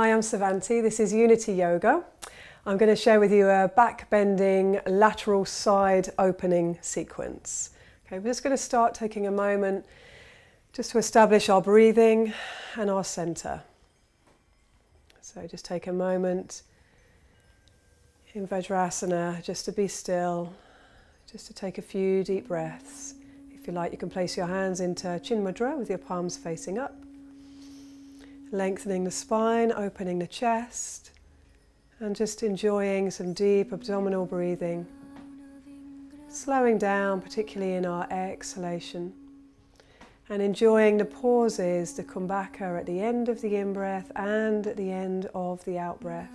Hi, I'm Sevanti. This is Unity Yoga. I'm going to share with you a back-bending lateral side opening sequence. Okay, we're just going to start taking a moment just to establish our breathing and our center. So just take a moment in Vajrasana just to be still, just to take a few deep breaths. If you like, you can place your hands into Chin Mudra with your palms facing up. Lengthening the spine, opening the chest, and just enjoying some deep abdominal breathing. Slowing down, particularly in our exhalation, and enjoying the pauses, the kumbhaka at the end of the in-breath and at the end of the out-breath.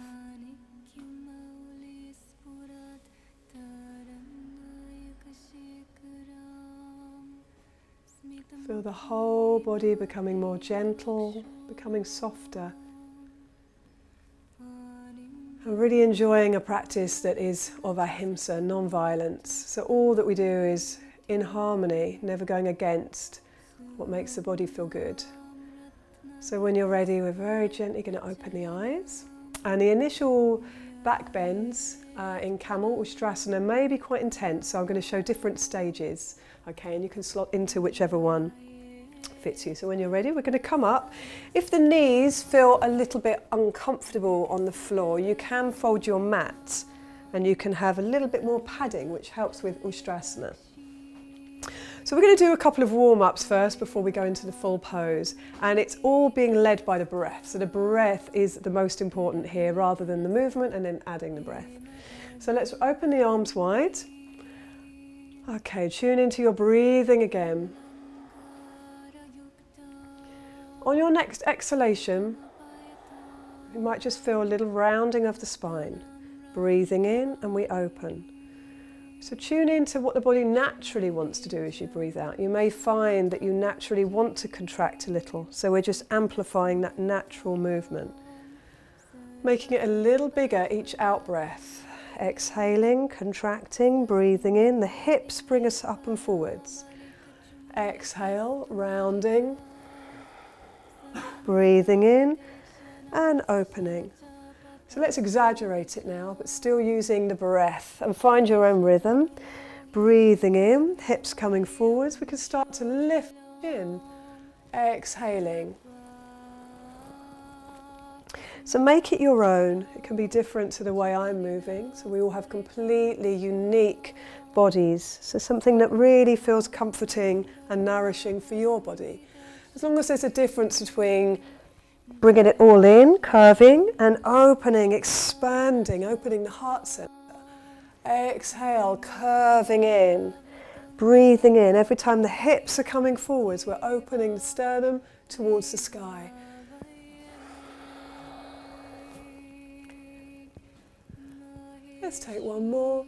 Feel the whole body becoming more gentle, becoming softer. I'm really enjoying a practice that is of ahimsa, non-violence. So all that we do is in harmony, never going against what makes the body feel good. So when you're ready, we're very gently going to open the eyes. And the initial back bends in camel Ustrasana may be quite intense, so I'm going to show different stages. Okay, and you can slot into whichever one fits you. So when you're ready, we're going to come up. If the knees feel a little bit uncomfortable on the floor, you can fold your mat and you can have a little bit more padding, which helps with Ustrasana. So we're going to do a couple of warm-ups first before we go into the full pose, and it's all being led by the breath. So the breath is the most important here rather than the movement and then adding the breath. So let's open the arms wide. Okay, tune into your breathing again. On your next exhalation, you might just feel a little rounding of the spine. Breathing in and we open. So tune into what the body naturally wants to do as you breathe out. You may find that you naturally want to contract a little, so we're just amplifying that natural movement. Making it a little bigger each out breath. Exhaling, contracting, breathing in. The hips bring us up and forwards. Exhale, rounding. Breathing in and opening. So let's exaggerate it now, but still using the breath, and find your own rhythm. Breathing in, hips coming forwards. We can start to lift in. Exhaling. So make it your own. It can be different to the way I'm moving. So we all have completely unique bodies. So something that really feels comforting and nourishing for your body. As long as there's a difference between bringing it all in, curving, and opening, expanding, opening the heart center. Exhale, curving in, breathing in. Every time the hips are coming forwards, we're opening the sternum towards the sky. Let's take one more.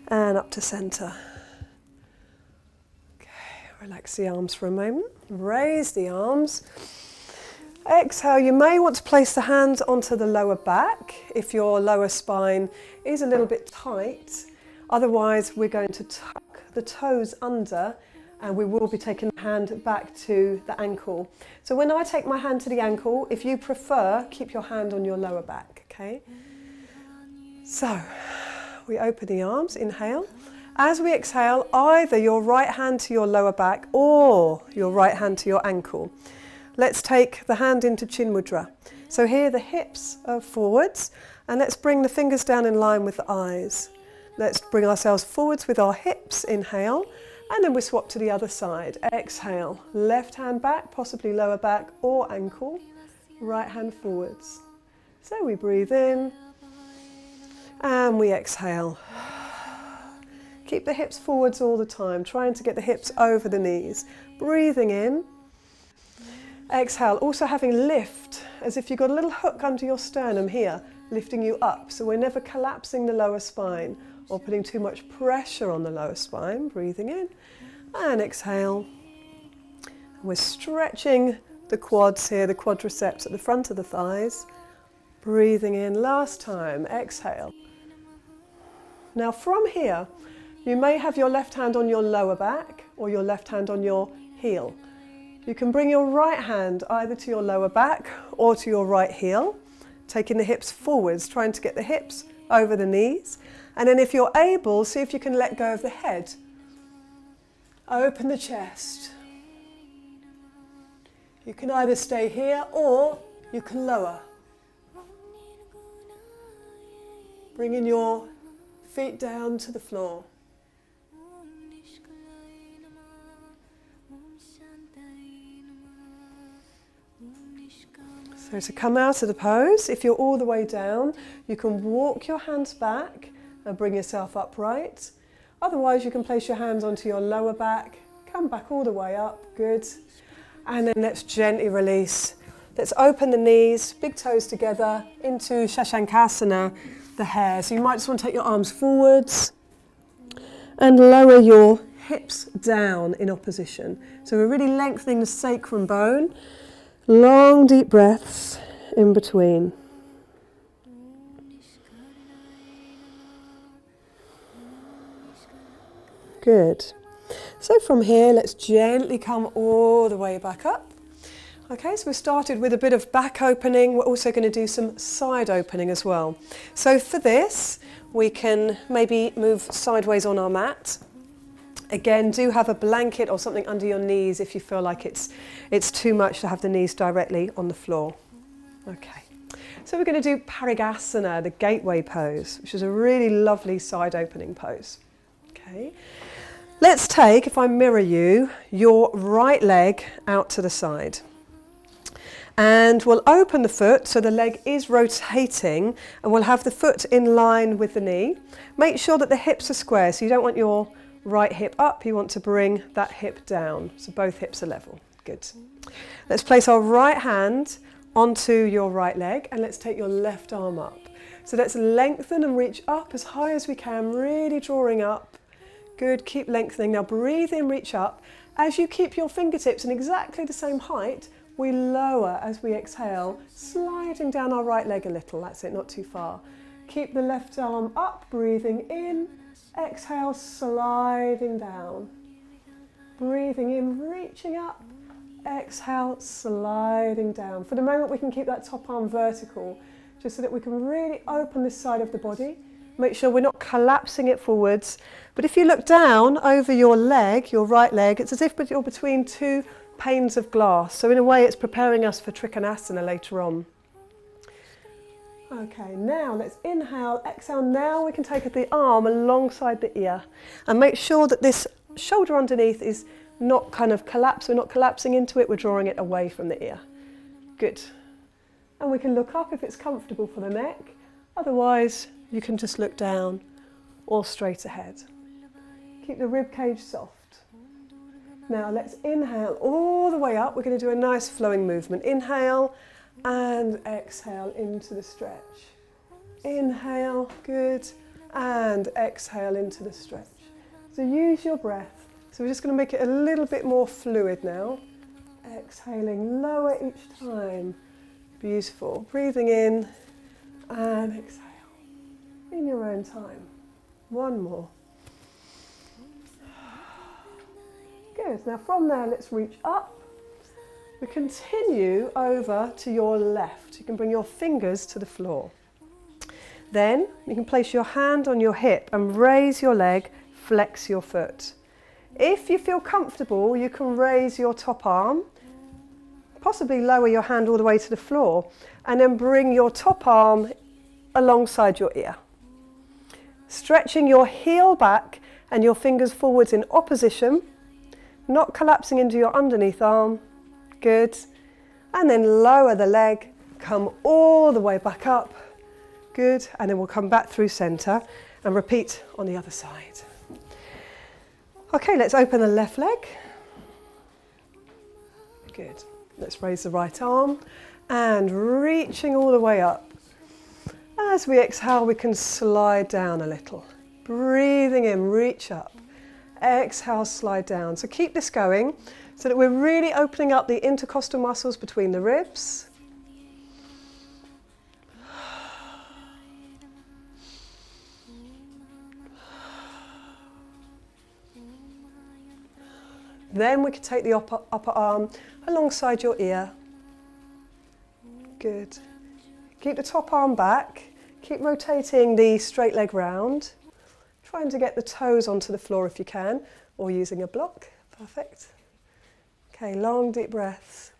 And up to center. Okay, relax the arms for a moment. Raise the arms. Exhale, you may want to place the hands onto the lower back if your lower spine is a little bit tight. Otherwise, we're going to tuck the toes under, and we will be taking the hand back to the ankle. So when I take my hand to the ankle, if you prefer, keep your hand on your lower back, okay? So we open the arms, inhale. As we exhale, either your right hand to your lower back or your right hand to your ankle. Let's take the hand into Chin Mudra. So here the hips are forwards, and let's bring the fingers down in line with the eyes. Let's bring ourselves forwards with our hips, inhale, and then we swap to the other side. Exhale, left hand back, possibly lower back or ankle, right hand forwards. So we breathe in, and we exhale. Keep the hips forwards all the time, trying to get the hips over the knees. Breathing in. Exhale, also having lift, as if you've got a little hook under your sternum here, lifting you up. So we're never collapsing the lower spine or putting too much pressure on the lower spine. Breathing in and exhale. We're stretching the quads here, the quadriceps at the front of the thighs. Breathing in, last time, exhale. Now from here, you may have your left hand on your lower back or your left hand on your heel. You can bring your right hand either to your lower back or to your right heel, taking the hips forwards, trying to get the hips over the knees. And then if you're able, see if you can let go of the head. Open the chest. You can either stay here or you can lower. Bringing your feet down to the floor. So to come out of the pose, if you're all the way down, you can walk your hands back and bring yourself upright. Otherwise, you can place your hands onto your lower back, come back all the way up, good. And then let's gently release. Let's open the knees, big toes together into Shashankasana, the hare. So you might just want to take your arms forwards and lower your hips down in opposition. So we're really lengthening the sacrum bone. Long, deep breaths in between. Good. So from here, let's gently come all the way back up. Okay, so we started with a bit of back opening. We're also going to do some side opening as well. So for this, we can maybe move sideways on our mat. Again, do have a blanket or something under your knees if you feel like it's too much to have the knees directly on the floor. Okay, so we're going to do Parigasana, the gateway pose, which is a really lovely side opening pose. Okay, let's take, if I mirror you, your right leg out to the side. And we'll open the foot so the leg is rotating, and we'll have the foot in line with the knee. Make sure that the hips are square, so you don't want your right hip up, you want to bring that hip down, so both hips are level. Good. Let's place our right hand onto your right leg and let's take your left arm up. So let's lengthen and reach up as high as we can, really drawing up. Good, keep lengthening. Now breathe in, reach up. As you keep your fingertips in exactly the same height, we lower as we exhale, sliding down our right leg a little. That's it, not too far. Keep the left arm up, breathing in. Exhale, sliding down. Breathing in, reaching up. Exhale, sliding down. For the moment, we can keep that top arm vertical, just so that we can really open this side of the body. Make sure we're not collapsing it forwards. But if you look down over your leg, your right leg, it's as if you're between two panes of glass. So in a way, it's preparing us for Trikonasana later on. Okay, now let's inhale, exhale. Now we can take the arm alongside the ear and make sure that this shoulder underneath is not kind of collapsed. We're not collapsing into it, we're drawing it away from the ear. Good. And we can look up if it's comfortable for the neck. Otherwise, you can just look down or straight ahead. Keep the rib cage soft. Now let's inhale all the way up. We're going to do a nice flowing movement. Inhale and exhale into the stretch. Inhale, good, and exhale into the stretch. So use your breath. So we're just going to make it a little bit more fluid now. Exhaling, lower each time. Beautiful. Breathing in and exhale. In your own time. One more. Good. Now from there, let's reach up. We continue over to your left. You can bring your fingers to the floor. Then you can place your hand on your hip and raise your leg, flex your foot. If you feel comfortable, you can raise your top arm, possibly lower your hand all the way to the floor, and then bring your top arm alongside your ear. Stretching your heel back and your fingers forwards in opposition, not collapsing into your underneath arm. Good. And then lower the leg, come all the way back up. Good. And then we'll come back through center and repeat on the other side. Okay, let's open the left leg. Good. Let's raise the right arm and reaching all the way up. As we exhale, we can slide down a little. Breathing in, reach up. Exhale, slide down. So keep this going so that we're really opening up the intercostal muscles between the ribs. Then we can take the upper arm alongside your ear. Good. Keep the top arm back. Keep rotating the straight leg round. Trying to get the toes onto the floor if you can, or using a block. Perfect. Okay, long deep breaths.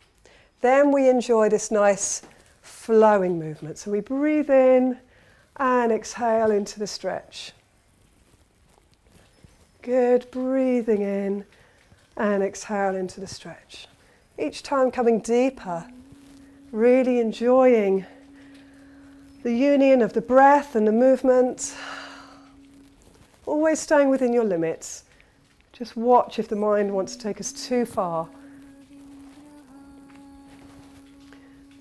Then we enjoy this nice flowing movement. So we breathe in and exhale into the stretch. Good, breathing in and exhale into the stretch. Each time coming deeper, really enjoying the union of the breath and the movement. Always staying within your limits. Just watch if the mind wants to take us too far.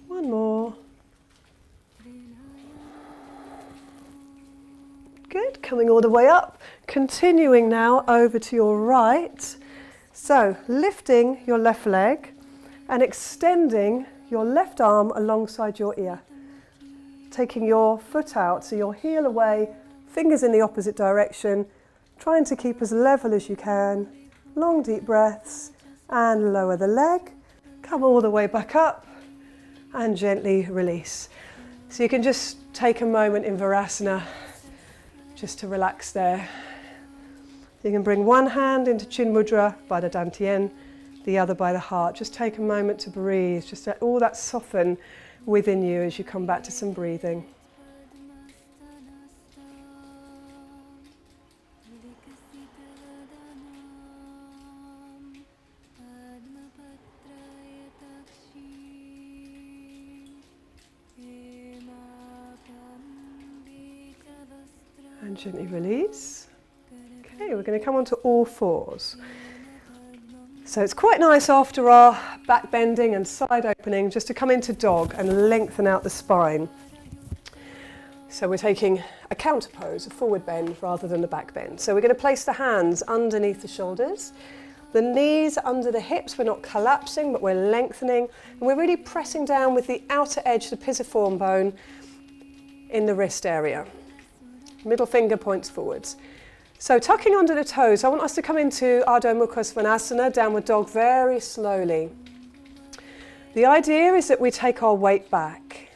One more. Good, coming all the way up. Continuing now over to your right. So, lifting your left leg and extending your left arm alongside your ear. Taking your foot out, so your heel away, fingers in the opposite direction, trying to keep as level as you can. Long deep breaths and lower the leg. Come all the way back up and gently release. So you can just take a moment in Virasana just to relax there. You can bring one hand into Chin Mudra by the Dantian, the other by the heart. Just take a moment to breathe, just let all that soften within you as you come back to some breathing. And gently release. Okay, we're going to come onto all fours. So it's quite nice after our back bending and side opening just to come into dog and lengthen out the spine. So we're taking a counter pose, a forward bend rather than a back bend. So we're going to place the hands underneath the shoulders, the knees under the hips. We're not collapsing, but we're lengthening, and we're really pressing down with the outer edge, the pisiform bone in the wrist area. Middle finger points forwards. So tucking under the toes, I want us to come into Ardha Mukha Svanasana, downward dog, very slowly. The idea is that we take our weight back.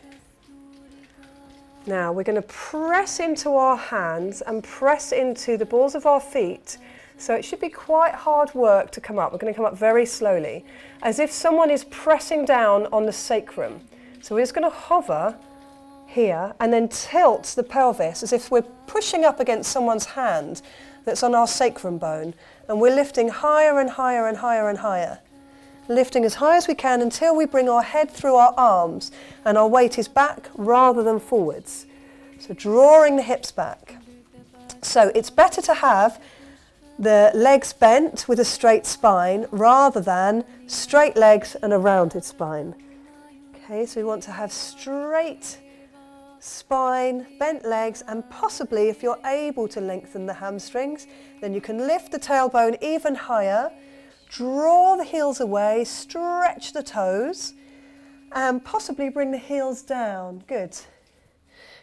Now we're going to press into our hands and press into the balls of our feet. So it should be quite hard work to come up. We're going to come up very slowly, as if someone is pressing down on the sacrum. So we're just going to hover here and then tilt the pelvis as if we're pushing up against someone's hand that's on our sacrum bone, and we're lifting higher and higher and higher and higher, lifting as high as we can until we bring our head through our arms and our weight is back rather than forwards. So drawing the hips back. So it's better to have the legs bent with a straight spine rather than straight legs and a rounded spine. Okay, so we want to have straight spine, bent legs, and possibly, if you're able to lengthen the hamstrings, then you can lift the tailbone even higher, draw the heels away, stretch the toes, and possibly bring the heels down. Good.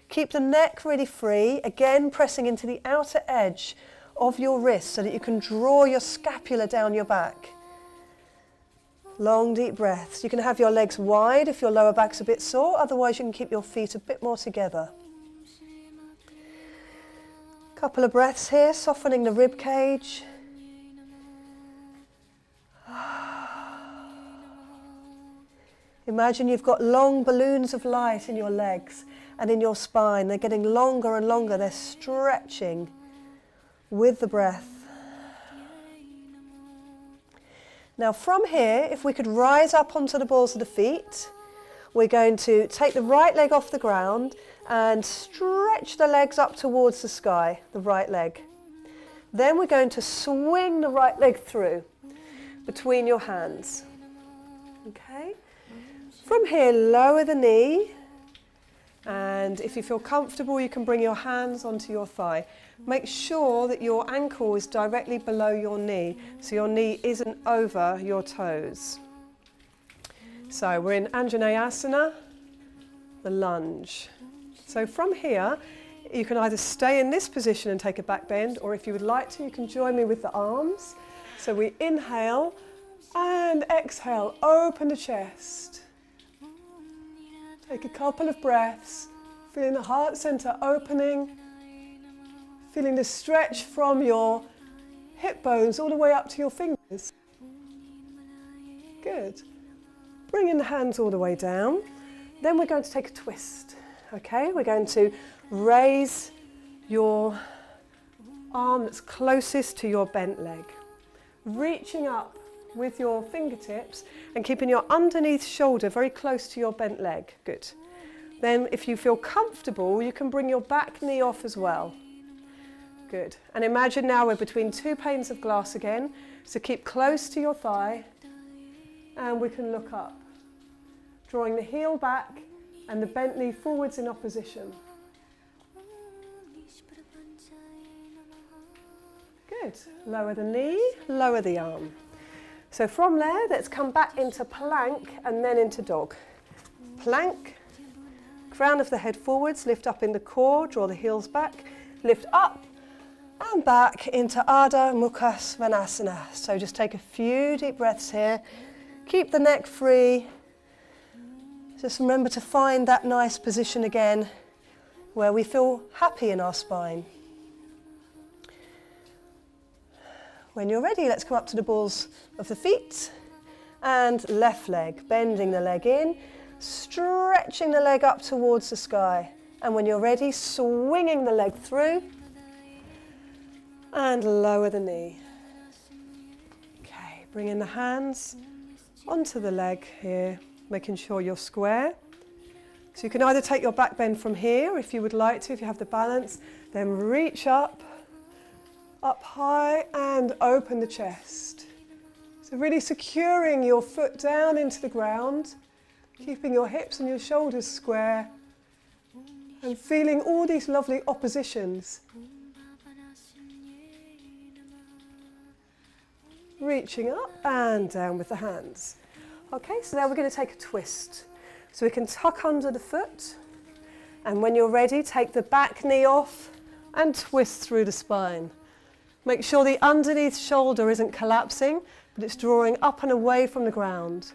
Keep the neck really free, again pressing into the outer edge of your wrist so that you can draw your scapula down your back. Long deep breaths. You can have your legs wide if your lower back's a bit sore, otherwise you can keep your feet a bit more together. Couple of breaths here, softening the rib cage. Imagine you've got long balloons of light in your legs and in your spine. They're getting longer and longer. They're stretching with the breath. Now from here, if we could rise up onto the balls of the feet, we're going to take the right leg off the ground and stretch the legs up towards the sky, the right leg. Then we're going to swing the right leg through between your hands. Okay? From here, lower the knee, and if you feel comfortable, you can bring your hands onto your thigh. Make sure that your ankle is directly below your knee, so your knee isn't over your toes. So we're in Anjaneyasana, the lunge. So from here, you can either stay in this position and take a back bend, or if you would like to, you can join me with the arms. So we inhale and exhale, open the chest. Take a couple of breaths, feeling the heart center opening, feeling the stretch from your hip bones all the way up to your fingers. Good. Bringing the hands all the way down. Then we're going to take a twist. Okay, we're going to raise your arm that's closest to your bent leg. Reaching up with your fingertips and keeping your underneath shoulder very close to your bent leg. Good. Then if you feel comfortable, you can bring your back knee off as well. Good. And imagine now we're between two panes of glass again. So keep close to your thigh and we can look up. Drawing the heel back and the bent knee forwards in opposition. Good. Lower the knee, lower the arm. So from there, let's come back into plank and then into dog. Plank, crown of the head forwards, lift up in the core, draw the heels back, lift up and back into Ardha Mukha Svanasana. So just take a few deep breaths here. Keep the neck free. Just remember to find that nice position again where we feel happy in our spine. When you're ready, let's come up to the balls of the feet and left leg, bending the leg in, stretching the leg up towards the sky. And when you're ready, swinging the leg through and lower the knee. Okay, bring in the hands onto the leg here, making sure you're square. So you can either take your back bend from here if you would like to, if you have the balance, then reach up high and open the chest. So really securing your foot down into the ground, keeping your hips and your shoulders square and feeling all these lovely oppositions. Reaching up and down with the hands. Okay, so now we're going to take a twist. So we can tuck under the foot, and when you're ready, take the back knee off and twist through the spine. Make sure the underneath shoulder isn't collapsing, but it's drawing up and away from the ground.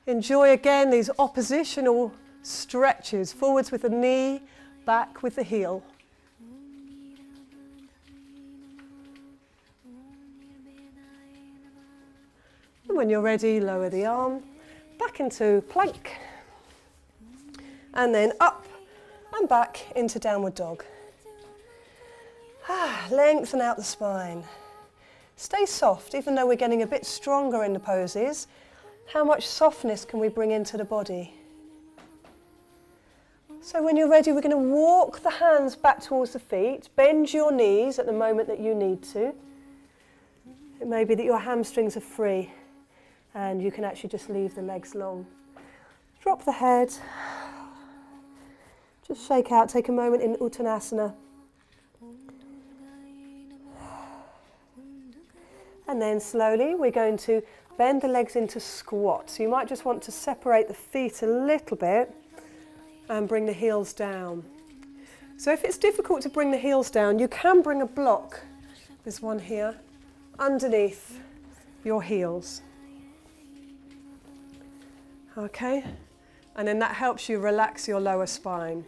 Enjoy again these oppositional stretches, forwards with the knee, back with the heel. And when you're ready, lower the arm, back into plank, and then up and back into downward dog. Lengthen out the spine. Stay soft, even though we're getting a bit stronger in the poses. How much softness can we bring into the body? So when you're ready, we're going to walk the hands back towards the feet. Bend your knees at the moment that you need to. It may be that your hamstrings are free and you can actually just leave the legs long. Drop the head. Just shake out, take a moment in Uttanasana. And then slowly we're going to bend the legs into squat. So you might just want to separate the feet a little bit and bring the heels down. So if it's difficult to bring the heels down, you can bring a block, there's one here, underneath your heels. Okay? And then that helps you relax your lower spine.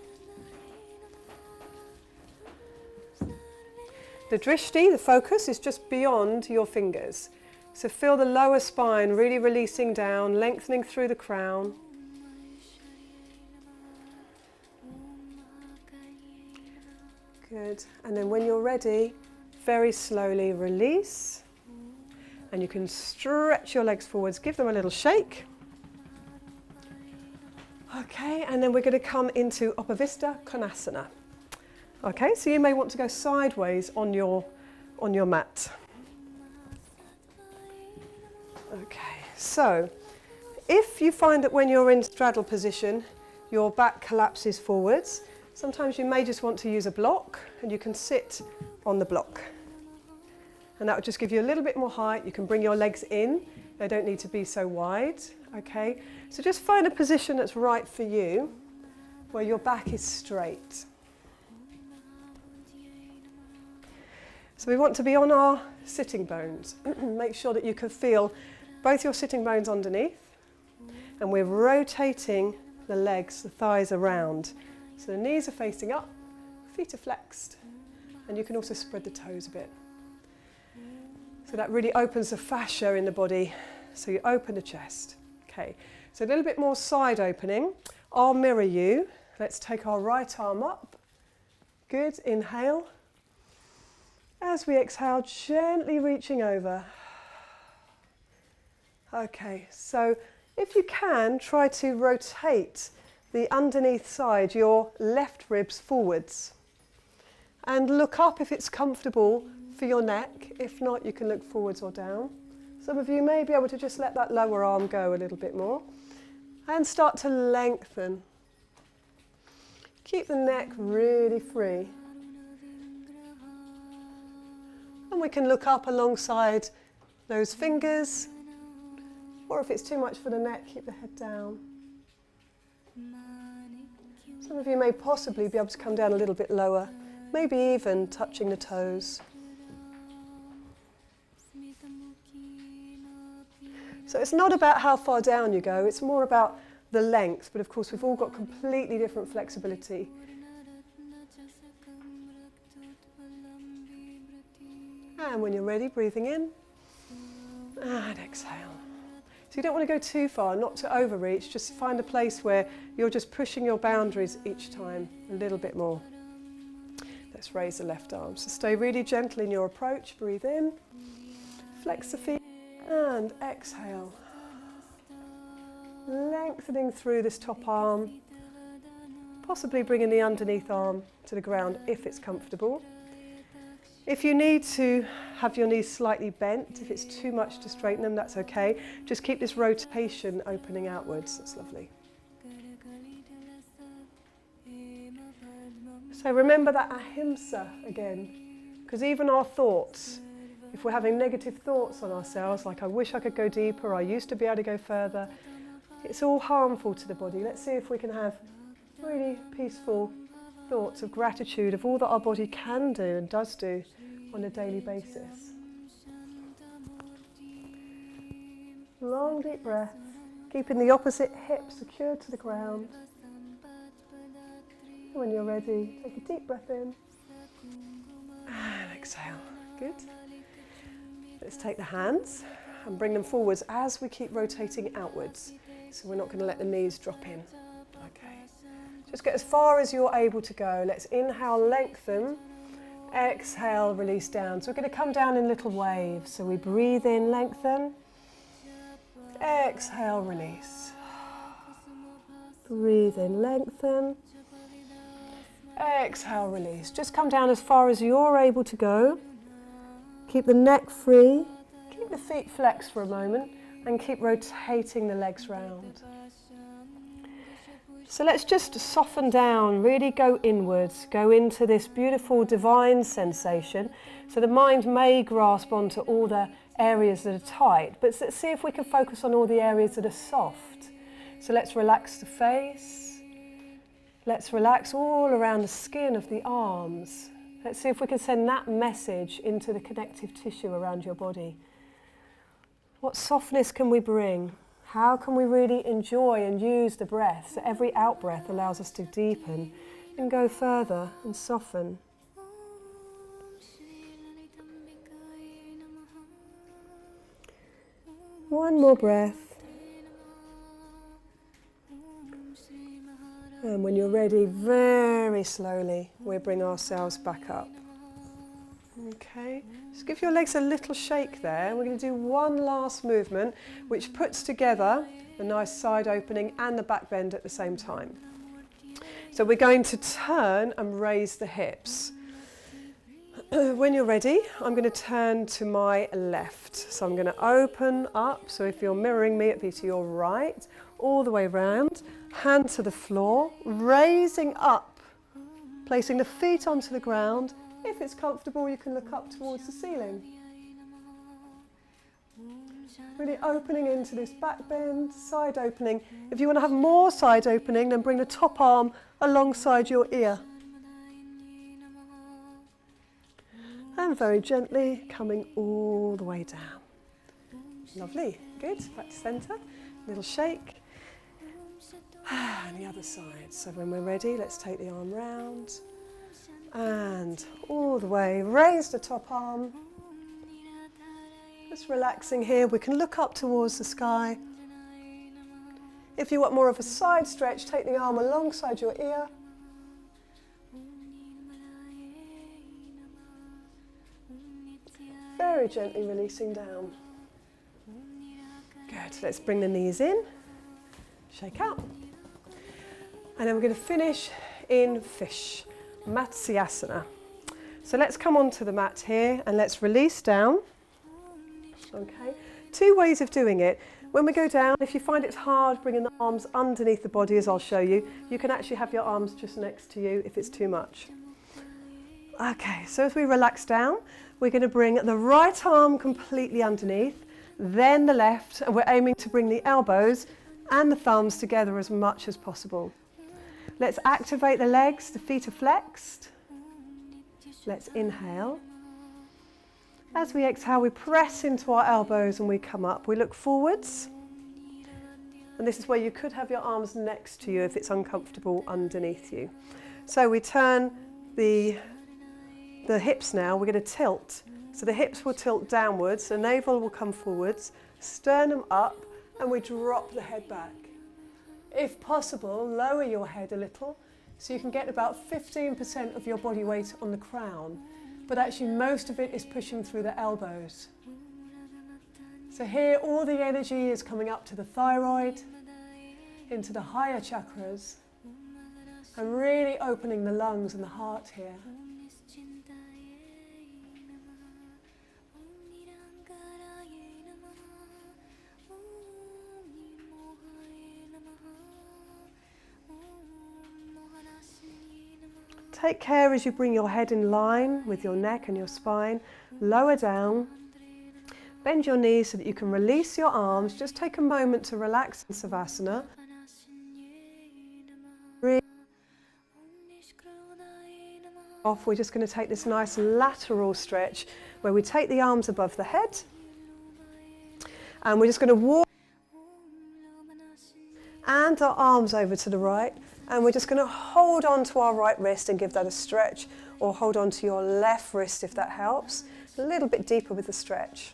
The drishti, the focus, is just beyond your fingers. So feel the lower spine really releasing down, lengthening through the crown. Good. And then when you're ready, very slowly release. And you can stretch your legs forwards, give them a little shake. Okay, and then we're going to come into Upavista Konasana. Okay, so you may want to go sideways on your mat. Okay, so if you find that when you're in straddle position, your back collapses forwards, sometimes you may just want to use a block, and you can sit on the block. And that will just give you a little bit more height. You can bring your legs in. They don't need to be so wide. Okay, so just find a position that's right for you, where your back is straight. So we want to be on our sitting bones. Make sure that you can feel both your sitting bones underneath, and we're rotating the legs, the thighs around. So the knees are facing up, feet are flexed, and you can also spread the toes a bit. So that really opens the fascia in the body, so you open the chest. Okay, so a little bit more side opening. I'll mirror you. Let's take our right arm up. Good, inhale. As we exhale, gently reaching over. Okay, so if you can, try to rotate the underneath side, your left ribs forwards. And look up if it's comfortable for your neck. If not, you can look forwards or down. Some of you may be able to just let that lower arm go a little bit more. And start to lengthen. Keep the neck really free. And we can look up alongside those fingers. Or if it's too much for the neck, keep the head down. Some of you may possibly be able to come down a little bit lower, maybe even touching the toes. So it's not about how far down you go, it's more about the length, but of course we've all got completely different flexibility. And when you're ready, breathing in and exhale. So you don't want to go too far, not to overreach, just find a place where you're just pushing your boundaries each time a little bit more. Let's raise the left arm. So stay really gentle in your approach, breathe in, flex the feet and exhale. Lengthening through this top arm, possibly bringing the underneath arm to the ground if it's comfortable. If you need to have your knees slightly bent, if it's too much to straighten them, that's okay. Just keep this rotation opening outwards, that's lovely. So remember that ahimsa again, because even our thoughts, if we're having negative thoughts on ourselves, like I wish I could go deeper, I used to be able to go further, it's all harmful to the body. Let's see if we can have really peaceful thoughts of gratitude of all that our body can do and does do on a daily basis. Long deep breath, keeping the opposite hip secured to the ground. When you're ready, take a deep breath in and exhale. Good. Let's take the hands and bring them forwards as we keep rotating outwards. So we're not going to let the knees drop in. Okay. Just get as far as you're able to go. Let's inhale, lengthen. Exhale, release down. So we're going to come down in little waves. So we breathe in, lengthen. Exhale, release. Breathe in, lengthen. Exhale, release. Just come down as far as you're able to go. Keep the neck free. Keep the feet flexed for a moment and keep rotating the legs round. So let's just soften down, really go inwards, go into this beautiful divine sensation. So the mind may grasp onto all the areas that are tight, but let's see if we can focus on all the areas that are soft. So let's relax the face. Let's relax all around the skin of the arms. Let's see if we can send that message into the connective tissue around your body. What softness can we bring? How can we really enjoy and use the breath so every out-breath allows us to deepen and go further and soften? One more breath. And when you're ready, very slowly, we bring ourselves back up. Okay, just give your legs a little shake there. We're going to do one last movement which puts together the nice side opening and the back bend at the same time. So we're going to turn and raise the hips. When you're ready, I'm going to turn to my left. So I'm going to open up. So if you're mirroring me, it'd be to your right, all the way around. Hand to the floor, raising up, placing the feet onto the ground. If it's comfortable, you can look up towards the ceiling. Really opening into this back bend, side opening. If you want to have more side opening, then bring the top arm alongside your ear. And very gently coming all the way down. Lovely, good, back to centre, little shake. And the other side, so when we're ready, let's take the arm round and all the way, raise the top arm. Just relaxing here, we can look up towards the sky. If you want more of a side stretch, take the arm alongside your ear. Very gently releasing down. Good, let's bring the knees in, shake out. And then we're going to finish in fish, Matsyasana. So let's come onto the mat here and let's release down. Okay, two ways of doing it. When we go down, if you find it's hard bringing the arms underneath the body, as I'll show you, you can actually have your arms just next to you if it's too much. Okay, so as we relax down, we're going to bring the right arm completely underneath, then the left, and we're aiming to bring the elbows and the thumbs together as much as possible. Let's activate the legs, the feet are flexed. Let's inhale. As we exhale, we press into our elbows and we come up. We look forwards. And this is where you could have your arms next to you if it's uncomfortable underneath you. So we turn the hips now, we're going to tilt. So the hips will tilt downwards, the navel will come forwards, sternum up, and we drop the head back. If possible, lower your head a little, so you can get about 15% of your body weight on the crown. But actually most of it is pushing through the elbows. So here all the energy is coming up to the thyroid, into the higher chakras, and really opening the lungs and the heart here. Take care as you bring your head in line with your neck and your spine. Lower down. Bend your knees so that you can release your arms. Just take a moment to relax in Savasana. Breathe off. We're just going to take this nice lateral stretch where we take the arms above the head. And we're just going to walk and our arms over to the right. And we're just going to hold on to our right wrist and give that a stretch, or hold on to your left wrist if that helps. A little bit deeper with the stretch.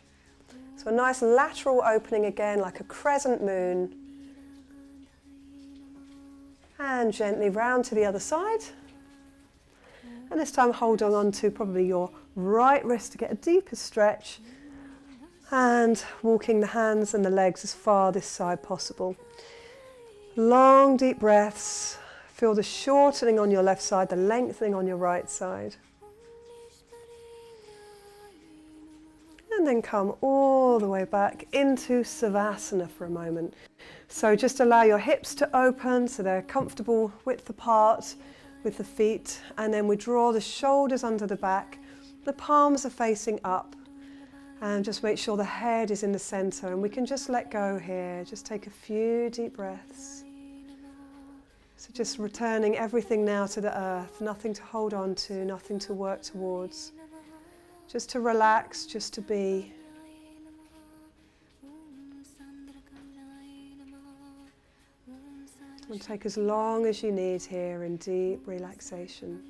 So a nice lateral opening again, like a crescent moon. And gently round to the other side. And this time holding on to probably your right wrist to get a deeper stretch. And walking the hands and the legs as far this side possible. Long deep breaths. Feel the shortening on your left side, the lengthening on your right side. And then come all the way back into Savasana for a moment. So just allow your hips to open so they're comfortable width apart with the feet. And then we draw the shoulders under the back. The palms are facing up. And just make sure the head is in the center. And we can just let go here. Just take a few deep breaths. So just returning everything now to the earth, nothing to hold on to, nothing to work towards. Just to relax, just to be. And take as long as you need here in deep relaxation.